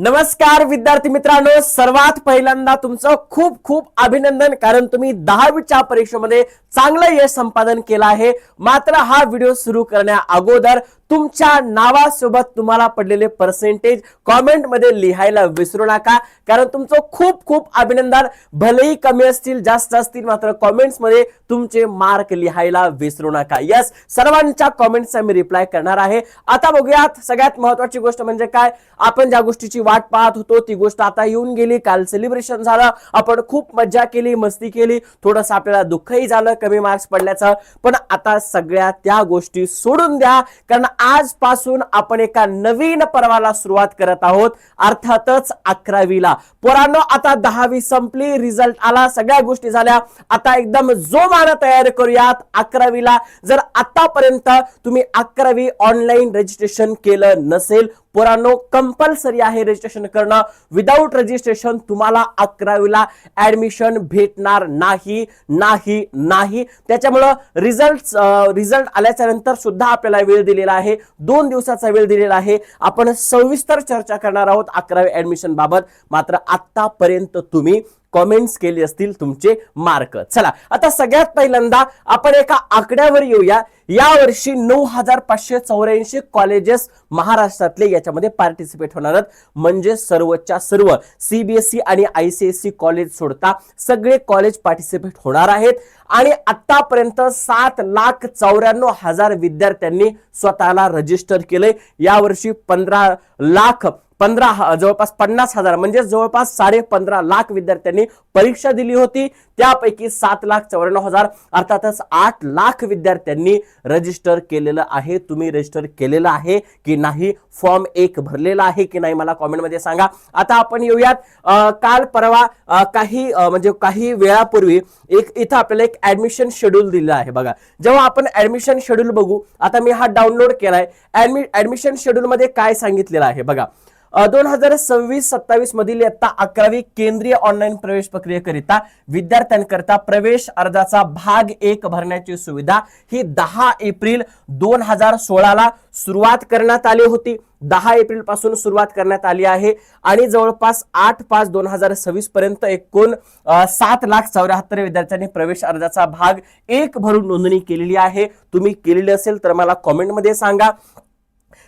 नमस्कार विद्यार्थी मित्रांनो, सर्वात पहिल्यांदा तुमचं खूप खूप अभिनंदन, कारण तुम्ही 10वीच्या परीक्षेमध्ये चांगलं यश संपादन केलं आहे। मात्र हा व्हिडिओ सुरू करण्या अगोदर तुमच्या नावासोबत तुम्हाला पडलेले पर्सेंटेज कमेंट मध्ये लिहायला विसरू नका, कारण तुमचं खूप खूप अभिनंदन। भलेही कमी असतील जास्त असतील, मात्र कमेंट्स मध्ये तुमचे मार्क लिहायला विसरू नका। यस, सर्वांच्या कमेंट्सचा मी रिप्लाय करणार आहे। आता बघूयात सगळ्यात महत्त्वाची गोष्ट म्हणजे काय, आपण ज्या गोष्टीची वाट पाहत होतो ती गोष्ट आता येऊन गेली। काल सेलिब्रेशन झालं, आपण खूप मज्जा केली, मस्ती केली, थोडंसं आपल्याला दुःखही झालं कमी मार्क्स पडल्याचं, पण आता सगळ्या त्या गोष्टी सोडून द्या, कारण आजपासून आपण एका नवीन पर्वाला सुरुवात करत आहोत, अर्थातच 11वीला। पोरांनो, आता 10वी संपली, रिझल्ट आला, सगळ्या गोष्टी झाल्या, आता एकदम जोमाने तयारी करूयात 11वीला। जर आतापर्यंत तुम्ही 11वी ऑनलाईन रजिस्ट्रेशन केलं नसेल, पोरांनो कंपल्सरी आहे रजिस्ट्रेशन करणं। विदाउट रजिस्ट्रेशन तुम्हाला 11वीला ऍडमिशन भेटणार नाही नाही नाही। त्याच्यामुळे रिझल्ट आल्याच्या नंतर सुद्धा आपल्याला वेळ दिलेला आहे, 2 दिवसाचा वेळ दिलेला आहे। आपण सविस्तर चर्चा करणार आहोत 11वी ऍडमिशन बाबत। मात्र आतापर्यंत तुम्ही कमेंट्स केले असतील तुमचे मार्क। चला, आता सगळ्यात पहिल्यांदा आपण एका आकड्यावर येऊया। या वर्षी 9584 कॉलेजेस महाराष्ट्रातले याच्यामध्ये पार्टिसिपेट होणार आहेत, म्हणजे सर्वच्या सर्व सीबीएसई आणि आयसीएसई कॉलेज सोडता सगळे कॉलेज पार्टिसिपेट होणार आहेत। आणि आतापर्यंत 7,94,000 विद्यार्थ्यांनी स्वतःला रजिस्टर केले। या वर्षी 15 जवळपास 50,000 म्हणजे जवळपास 15.5 लाख विद्यार्थ्यांनी परीक्षा दिली होती। त्यापैकी 7,94,000 अर्थातच 8 लाख विद्यार्थ्यांनी रजिस्टर केलेलं आहे। तुम्ही रजिस्टर केलेलं आहे की नाही, फॉर्म 1 भरलेला आहे की नाही, मला कमेंट मध्ये सांगा। आता आपण येऊयात, काल परवा काही वेळापूर्वी इथं आपल्याला एक ऍडमिशन शेड्यूल दिलेलं आहे बघा। जेव्हा आपण ऍडमिशन शेड्यूल बघू, आता मी हा डाउनलोड केलाय। ऍडमिशन शेड्यूल मध्ये काय सांगितलेलं आहे बघा। 2026-27 मधील इयत्ता 11वी केंद्रीय ऑनलाईन प्रवेश प्रक्रियेकरिता विद्यार्थ्यांकरता प्रवेश अर्जाचा भाग 1 भरण्याची सुविधा ही 10 एप्रिल 2016 ला सुरुवात करण्यात आली होती। 10 एप्रिल पासून सुरुवात करण्यात आली आहे आणि जवळपास 8/5/2026 पर्यंत एकूण 7,74,000 विद्यार्थ्यांनी प्रवेश अर्जाचा भाग 1 भरून नोंदणी केलेली आहे। तुम्ही केलेली असेल तर मला कमेंट मध्ये सांगा।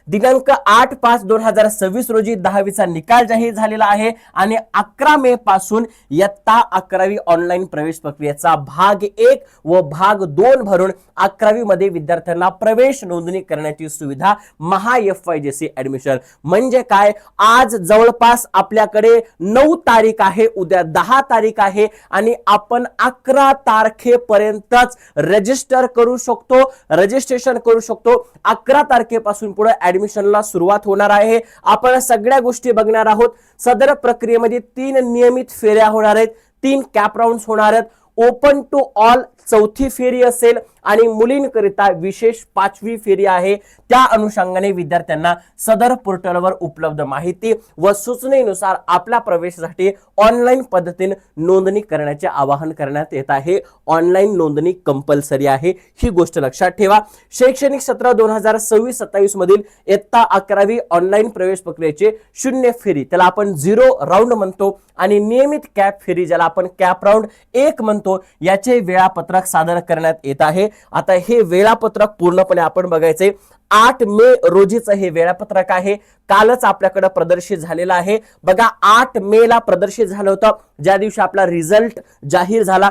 दिनांक 8/5/2026 रोजी 10वीचा निकाल जाहीर झालेला आहे आणि 11 मे पासून इयत्ता 11वी ऑनलाईन प्रवेश प्रक्रियेचा भाग 1 व भाग 2 भरून 11वी मध्ये विद्यार्थ्यांना प्रवेश नोंदणी करण्याची सुविधा महाएफवायजीसी ऍडमिशन। म्हणजे काय, आज जवळपास आपल्याकडे 9 तारीख आहे, उद्या 10 तारीख आहे आणि आपण 11 तारखेपर्यंतच रजिस्टर करू शकतो, रजिस्ट्रेशन करू शकतो। 11 तारखेपासून पुढे ऍडमिशनला सुरुवात होणार आहे। आपण सगळ्या गोष्टी बघणार आहोत। सदर प्रक्रियेमध्ये 3 नियमित फेऱ्या होणार आहेत, 3 कॅप राउंड्स होणार आहेत। ओपन टू ऑल 4थी फेरी असेल आणि मुलींकरिता विशेष 5वी फेरी आहे। त्या अनुषंगाने विद्यार्थ्यांना सदर पोर्टलवर उपलब्ध माहिती व सूचनेनुसार आपल्या प्रवेशासाठी ऑनलाईन पद्धतीने नोंदणी करण्याचे आवाहन करण्यात येत आहे। ऑनलाईन नोंदणी कंपल्सरी आहे, ही गोष्ट लक्षात ठेवा। शैक्षणिक सत्र 2026-27 मधील इयत्ता 11वी ऑनलाईन प्रवेश प्रक्रियेचे 0 फेरी, त्याला आपण 0 राऊंड म्हणतो, आणि नियमित कॅप फेरी ज्याला आपण कॅप राऊंड 1 म्हणतो, याचे वेळापत्रक सादर करण्यात येत आहे। आता हे वेळापत्रक पूर्णपणे आपण बघायचे। 8 मे रोजीचं हे वेळापत्रक आहे, कालच आपल्याकडे प्रदर्शित झालेलं आहे बघा। 8 मे ला प्रदर्शित झालं होतं, ज्या दिवशी आपला रिझल्ट जाहीर झाला,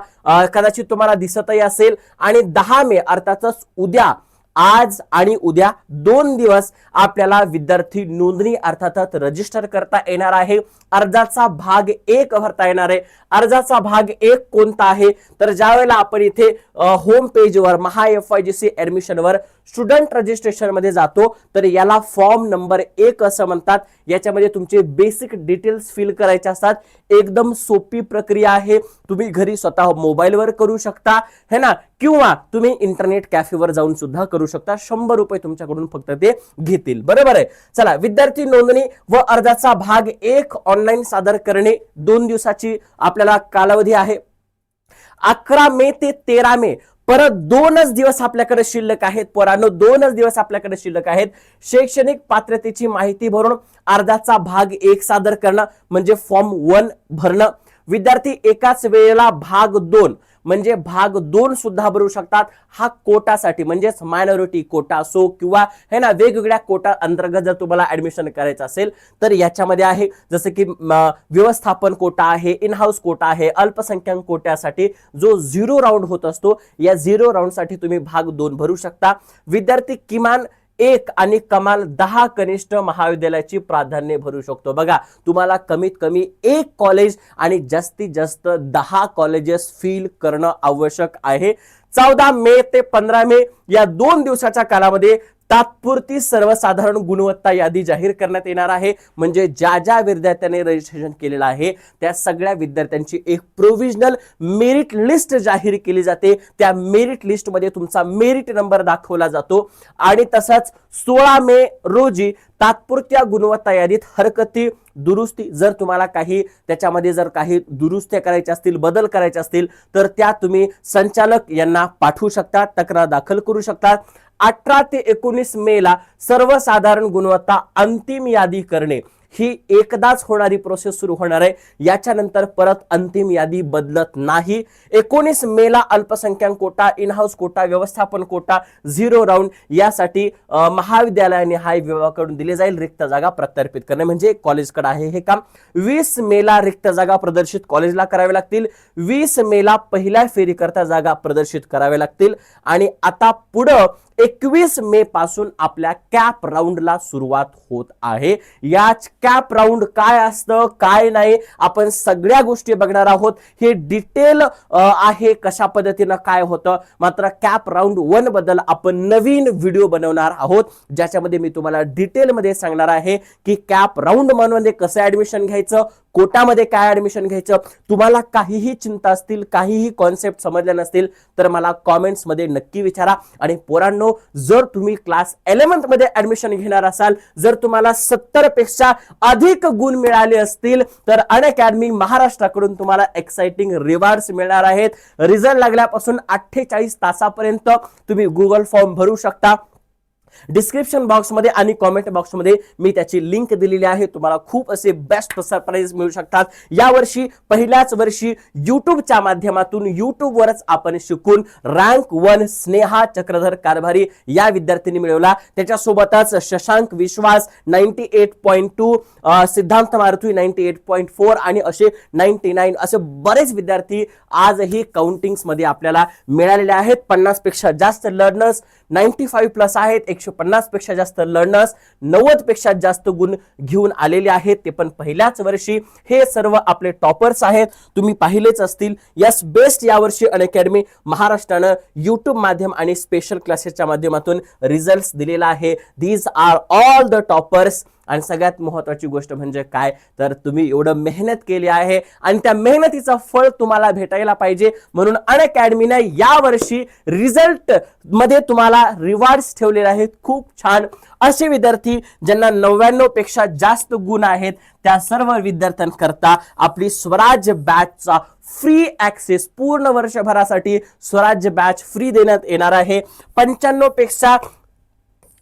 कदाचित तुम्हाला दिसतही असेल। आणि 10 मे अर्थातच उद्या, आज आणि उद्या 2 दिवस आपल्याला विद्यार्थी नोंदणी अर्थातच रजिस्टर करता येणार आहे। अर्जाचा भाग 1 भरता येणार आहे। अर्जाचा भाग 1 कोणता आहे, तर ज्यावेळेला आपण इथे होम पेजवर महाएफवायजीसी ऍडमिशनवर स्टुडंट रजिस्ट्रेशन मध्ये जातो, तर याला फॉर्म नंबर 1 असं म्हणतात। याच्यामध्ये तुमचे बेसिक डिटेल्स फिल करायचे असतात। एकदम सोपी प्रक्रिया आहे, तुम्ही घरी स्वतः मोबाईलवर करू शकता है ना, किंवा तुम्ही इंटरनेट कॅफेवर जाऊन सुद्धा करू शकता। 100 रुपये तुमच्याकडून फक्त ते घेतील, बरोबर आहे। चला, विद्यार्थी नोंदणी व अर्जाचा भाग 1 ऑनलाईन सादर करणे 2 दिवसाची आपल्याला कालावधी आहे। 11 मे ते 13 मे परत 2च दिवस आपल्याकडे शिल्लक आहेत पोरांनो, 2च दिवस आपल्याकडे शिल्लक आहेत. शैक्षणिक पात्रतेची माहिती भरून अर्जाचा भाग 1 सादर करणं म्हणजे फॉर्म 1 भरणं. विद्यार्थी एकाच वेळेला भाग 2 म्हणजे भाग 2 सुद्धा भरू शकतात. हा कोटासाठी म्हणजेच मायनॉरिटी कोटा असो किंवा है ना वेगवेगळ्या कोटा अंतर्गत जर तुम्हाला ऍडमिशन करायचं असेल तर याच्यामध्ये आहे. जसं की व्यवस्थापन कोटा आहे, इन हाऊस कोटा आहे, अल्पसंख्याक कोट्यासाठी जो 0 राऊंड होत असतो या 0 राऊंड साठी तुम्ही भाग 2 भरू शकता. विद्यार्थी किमान 1 आणि कमाल 10 कनिष्ठ महाविद्यालयाची प्राधान्य भरू शकतो. बघा तुम्हाला कमीत कमी 1 कॉलेज आणि जास्तीत जास्त 10 कॉलेजेस फिल करणं आवश्यक आहे. 14 मे ते 15 मे या 2 दिवसाच्या कालामध्ये तात्पुरती सर्वसाधारण गुणवत्ता यादी जाहीर करण्यात येणार आहे. म्हणजे ज्या ज्या विद्यार्थ्यांनी रजिस्ट्रेशन केलेलं आहे त्या सगळ्या विद्यार्थ्यांची एक प्रोव्हिजनल मेरिट लिस्ट जाहीर केली जाते. त्या मेरिट लिस्ट मध्ये तुमचा मेरिट नंबर दाखवला जातो आणि तसंच 16 मे रोजी तात्पुरत्या गुणवत्ता यादीत हरकती दुरुस्ती जर तुम्हाला काही त्याच्यामध्ये जर काही दुरुस्त्या करायच्या असतील, बदल करायचे असतील तर त्या तुम्ही संचालक यांना पाठवू शकता, तक्रार दाखल करू शकता. 18 ते 19 मे ला सर्वसाधारण गुणवत्ता अंतिम यादी करणे ही एकदाच होणारी प्रोसेस सुरू होणार आहे. याच्या नंतर परत अंतिम यादी बदलत नाही. 19 मे ला अल्पसंख्याक कोटा, इन हाऊस कोटा, व्यवस्थापन कोटा 0 राऊंड यासाठी महाविद्यालयाने हा विभागाकडून दिले जाईल. रिक्त जागा प्रत्यर्पित करणे म्हणजे कॉलेजकडे आहे हे काम. 20 मे ला रिक्त जागा प्रदर्शित कॉलेजला करावे लागतील. 20 मे ला पहिल्या फेरीकरता जागा प्रदर्शित कराव्या लागतील. आणि आता पुढे 21 मे पासून आपल्या कॅप राऊंडला सुरुवात होत आहे. याच कॅप राऊंड काय असतं काय नाही आपण सगळ्या गोष्टी बघणार आहोत. हे डिटेल आहे कशा पद्धतीने काय होतं. मात्र कॅप राऊंड 1 बद्दल आपण नवीन व्हिडिओ बनवणार आहोत ज्याच्यामध्ये मी तुम्हाला डिटेल मध्ये सांगणार आहे की कॅप राऊंड मध्ये कसं ऍडमिशन घ्यायचं, कोटामध्ये काय ऍडमिशन घ्यायचं. तुम्हाला काहीही चिंता असतील, काहीही कॉन्सेप्ट समजले नसतील तर मला कॉमेंट्स मध्ये नक्की विचारा. आणि पोरांनो जर तुम्ही क्लास 11th मध्ये ऍडमिशन घेणार असाल, जर तुम्हाला 70 पेक्षा अधिक गुण मिळाले असतील तर अनअकॅडमी महाराष्ट्राकडून तुम्हाला एक्साइटिंग रिवॉर्ड्स मिळणार आहेत. रिझल्ट लागल्यापासून 48 तासापर्यंत तुम्ही गुगल फॉर्म भरू शकता. डिस्क्रिप्शन बॉक्स मध्ये आणि कमेंट बॉक्स मध्ये मी त्याची लिंक दिलेली आहे. तुम्हाला खूप असे बेस्ट सरप्राइज मिळू शकतात. यावर्षी पहिल्याच वर्षी युट्यूबच्या माध्यमातून युट्यूबवरच आपण शिकून रँक 1 स्नेहा चक्रधर कारभारी या विद्यार्थ्यांनी मिळवला. त्याच्यासोबतच शशांक विश्वास 98.2, सिद्धांत मारुती 98.4 आणि असे 99 असे बरेच विद्यार्थी आजही काउंटिंग्स मध्ये आपल्याला मिळालेले आहेत. 50 पेक्षा जास्त लर्नर्स 95 प्लस आहेत. 150 पेक्षा जास्त लर्नर्स 90 पेक्षा जास्त गुण घेऊन आलेले आहेत. ते पण पहिल्याच वर्षी. हे सर्व आपले टॉपर्स आहेत, तुम्ही पाहिलेच असतील. यस बेस्ट यावर्षी अनअकॅडमी महाराष्ट्रानं युट्यूब माध्यम आणि स्पेशल क्लासेसच्या माध्यमातून रिझल्ट्स दिलेला आहे. These are all the toppers. आणि सगळ्यात महत्त्वाची गोष्ट म्हणजे काय तर तुम्ही एवढं मेहनत केली आहे आणि त्या मेहनतीचं फळ तुम्हाला भेटायला पाहिजे. म्हणून अनअकॅडमीने यावर्षी रिझल्ट मध्ये तुम्हाला रिवॉर्ड्स ठेवलेले आहेत. खूप छान असे विद्यार्थी ज्यांना 99 पेक्षा जास्त गुण आहेत त्या सर्व विद्यार्थ्यांकरता आपली स्वराज्य बॅचचा फ्री ऍक्सेस पूर्ण वर्षभरासाठी स्वराज्य बॅच फ्री देण्यात येणार आहे. 95 पेक्षा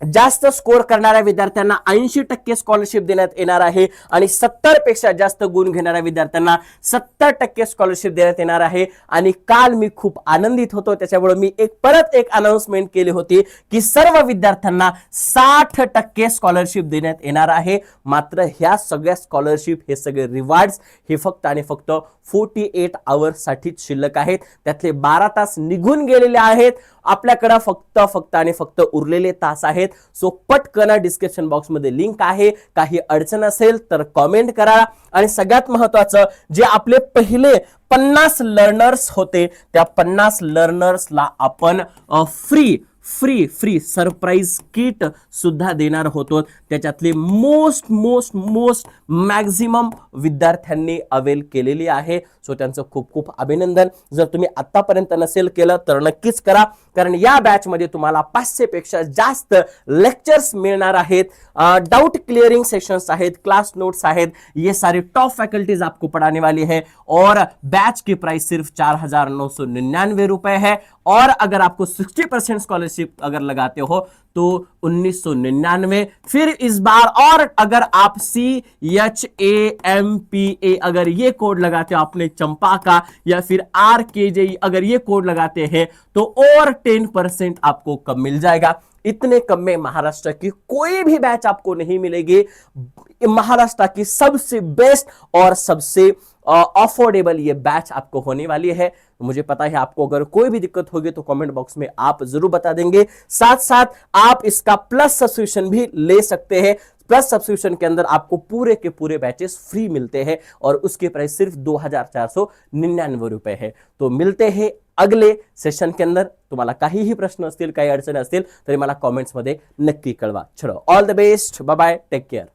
जास्त स्कोर करणाऱ्या विद्यार्थ्यांना 80% स्कॉलरशिप देण्यात येणार आहे आणि 70 पेक्षा जास्त गुण घेणाऱ्या विद्यार्थ्यांना 70% स्कॉलरशिप देण्यात येणार आहे. आणि काल मी खूप आनंदित होतो त्याच्यामुळे मी परत एक अनाउन्समेंट केली होती की सर्व विद्यार्थ्यांना 60% स्कॉलरशिप देण्यात येणार आहे. मात्र ह्या सगळ्या स्कॉलरशिप हे सगळे रिवॉर्ड्स हे फक्त आणि फक्त 48 आवर्स साठीच शिल्लक आहेत. त्यातले 12 तास निघून गेलेले आहेत. आपल्याकडे फक्त आणि फक्त उरलेले तास आहेत. सो पटकन डिस्क्रिप्शन बॉक्स मध्ये लिंक आहे. काही अडचण असेल तर कमेंट करा. आणि सगळ्यात महत्त्वाचं जे आपले पहिले 50 लर्नर्स होते त्या 50 लर्नर्सला आपण फ्री सरप्राईज किट सुद्धा देणार होतो. त्याच्यातले मोस्ट मॅक्झिमम विद्यार्थ्यांनी अवेल केलेली आहे. सो त्यांचं खूप खूप अभिनंदन. जर तुम्ही आतापर्यंत नसेल केलं तर नक्कीच करा, कारण या बॅच मध्ये तुम्हाला 500 पेक्षा जास्त लेक्चर्स मिळणार आहेत. डाउट क्लियरिंग सेशंस आहेत, क्लास नोट्स आहेत. ये सारी टॉप फैकल्टीज आपको पढ़ाने वाली है और बैच की प्राइस सिर्फ 4,999 रुपए है. और अगर आपको 60% स्कॉलरशिप अगर लगाते हो तो 1999। फिर इस बार और अगर आप CHAMPA अगर ये कोड लगाते हो आपने चंपा का, या फिर RKJE अगर ये कोड लगाते हैं तो और 10% आपको कम मिल जाएगा। इतने कम में महाराष्ट्र की कोई भी बैच आपको नहीं मिलेगी। महाराष्ट्र की सबसे बेस्ट और सबसे अफोर्डेबल ये बैच आपको होने वाली है। मुझे पता है आपको अगर कोई भी दिक्कत होगी तो कमेंट बॉक्स में आप जरूर बता देंगे। साथ साथ आप इसका प्लस सब्सक्रिप्शन भी ले सकते हैं। प्लस सब्सक्रिप्शन के अंदर आपको पूरे के पूरे बैचेस फ्री मिलते हैं और उसके प्राइस सिर्फ 2499 रुपए है। तो मिलते हैं अगले सेशन के अंदर। तुम्हाला काहीही प्रश्न असतील, काही अडचणी असतील तरी मला कॉमेंट्स मध्ये नक्की कळवा। चलो, all the best, bye bye, take care.